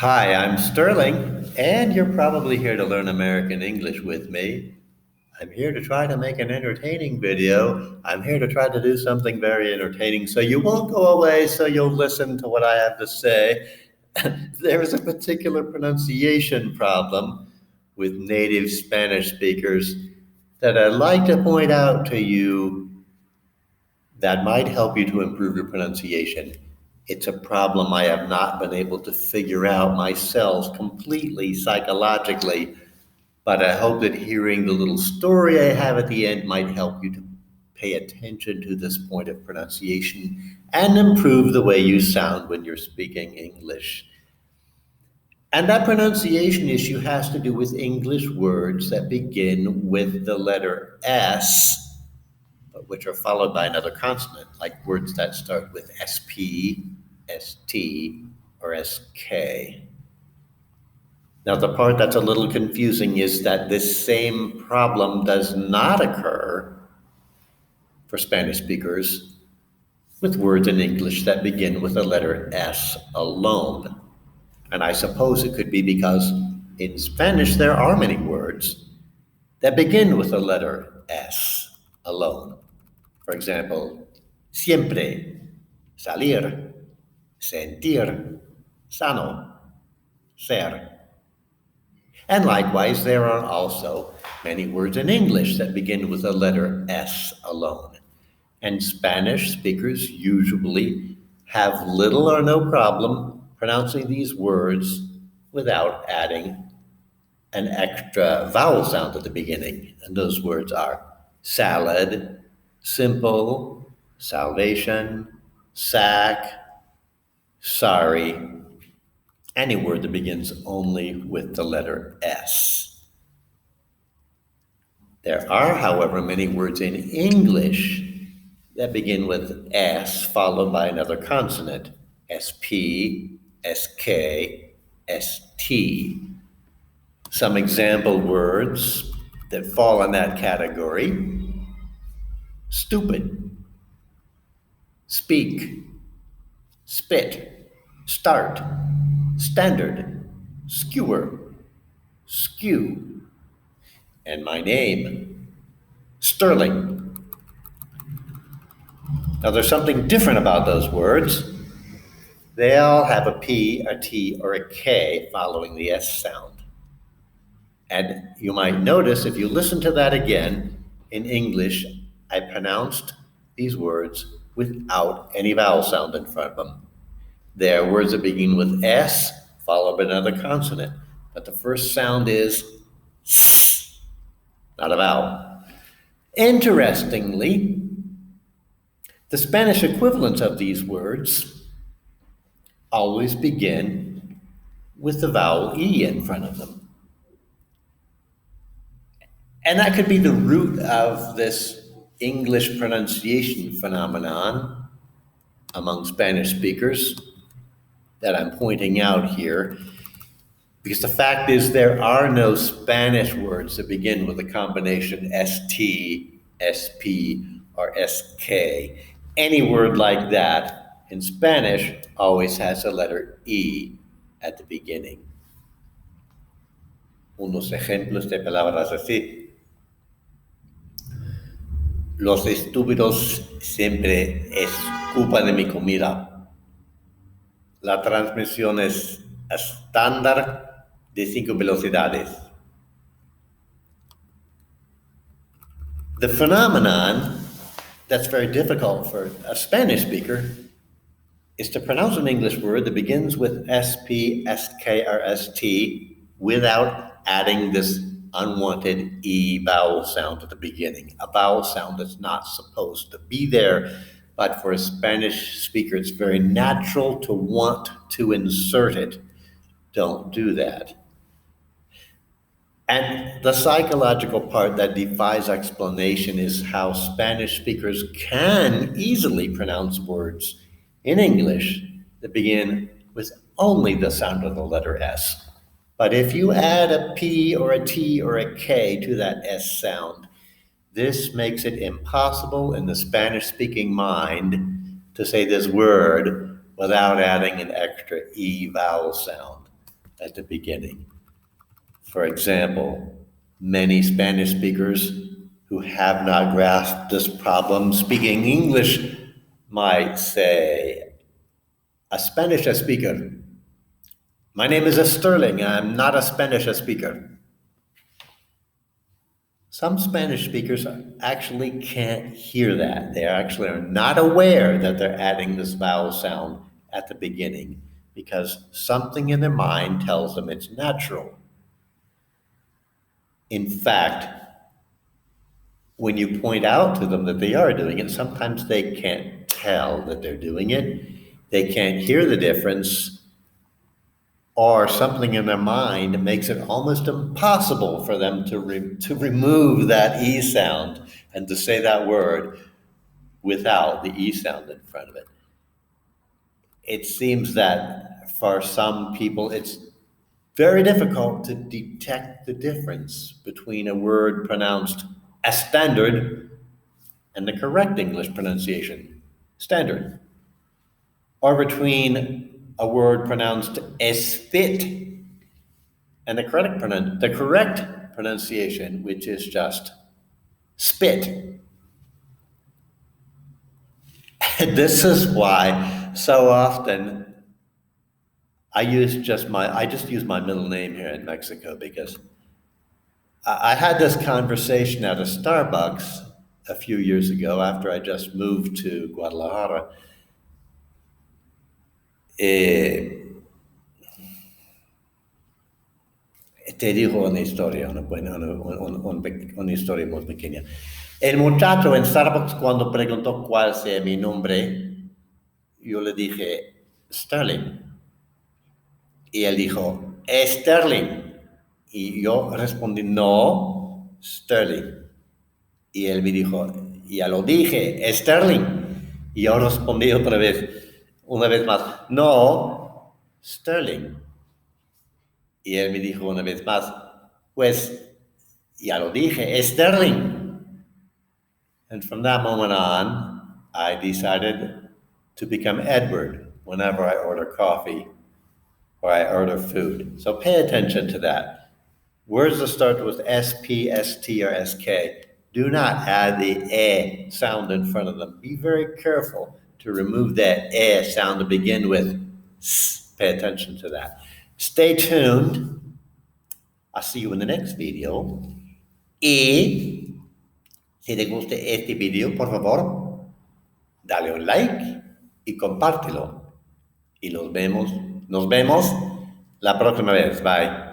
Hi, I'm Sterling, and you're probably here to learn American English with me. I'm here to try to make an entertaining video. I'm here to try to do something very entertaining so you won't go away, so you'll listen to what I have to say. There is a particular pronunciation problem with native Spanish speakers that I'd like to point out to you that might help you to improve your pronunciation. It's a problem I have not been able to figure out myself completely psychologically, but I hope that hearing the little story I have at the end might help you to pay attention to this point of pronunciation and improve the way you sound when you're speaking English. And that pronunciation issue has to do with English words that begin with the letter S but which are followed by another consonant, like words that start with SP, ST, or SK. Now, the part that's a little confusing is that this same problem does not occur for Spanish speakers with words in English that begin with the letter S alone. And I suppose it could be because in Spanish there are many words that begin with the letter S alone. For example, Siempre, Salir, Sentir, Sano, Ser. And likewise, there are also many words in English that begin with the letter S alone. And Spanish speakers usually have little or no problem pronouncing these words without adding an extra vowel sound at the beginning. And those words are salad, simple, salvation, sack, sorry, any word that begins only with the letter S. There are, however, many words in English that begin with S followed by another consonant, SP, SK, ST. Some example words that fall in that category: stupid, speak, spit, start, standard, skewer, skew, and my name, Sterling. Now there's something different about those words. They all have a P, a T, or a K following the S sound. And you might notice if you listen to that again, in English, I pronounced these words without any vowel sound in front of them. They are words that begin with S, followed by another consonant. But the first sound is S, not a vowel. Interestingly, the Spanish equivalents of these words always begin with the vowel E in front of them. And that could be the root of this English pronunciation phenomenon among Spanish speakers that I'm pointing out here, because the fact is there are no Spanish words that begin with a combination ST, SP, or SK. Any word like that in Spanish always has a letter E at the beginning. Unos ejemplos de palabras así. Los estúpidos siempre escupan de mi comida. La transmisión es estándar de 5 velocidades. The phenomenon that's very difficult for a Spanish speaker is to pronounce an English word that begins with SP, SK, or ST without adding this unwanted E vowel sound at the beginning, a vowel sound that's not supposed to be there, but for a Spanish speaker, it's very natural to want to insert it. Don't do that. And the psychological part that defies explanation is how Spanish speakers can easily pronounce words in English that begin with only the sound of the letter S. But if you add a P or a T or a K to that S sound, this makes it impossible in the Spanish-speaking mind to say this word without adding an extra E vowel sound. at the beginning. For example, many Spanish speakers who have not grasped this problem speaking English might say, a Spanish speaker. My name is Stirling. I'm not a Spanish speaker. Some Spanish speakers actually can't hear that. They actually are not aware that they're adding this vowel sound at the beginning because something in their mind tells them it's natural. In fact, when you point out to them that they are doing it, sometimes they can't tell that they're doing it. They can't hear the difference, or something in their mind makes it almost impossible for them to remove that E sound and to say that word without the E sound in front of it. It seems that for some people, it's very difficult to detect the difference between a word pronounced as standard and the correct English pronunciation, standard, or between a word pronounced as fit and the correct pronunciation, which is just spit. And this is why so often I just use my middle name here in Mexico, because I had this conversation at a Starbucks a few years ago after I just moved to Guadalajara. Te digo una historia, una historia muy pequeña. El muchacho en Starbucks, cuando preguntó cuál sea mi nombre, yo le dije Stirling. Y él dijo, Stirling. Y yo respondí, no, Stirling. Y él me dijo, ya lo dije, Stirling. Y yo respondí una vez más, no, Stirling. Y él me dijo una vez más, pues, ya lo dije, Stirling. And from that moment on, I decided to become Edward whenever I order coffee or I order food. So pay attention to that. Words that start with SP, ST, or SK, do not add the E sound in front of them. Be very careful to remove that E sound to begin with. Pay attention to that. Stay tuned. I'll see you in the next video. Y si te gusta este video, por favor, dale un like y compártelo. Y nos vemos la próxima vez. Bye.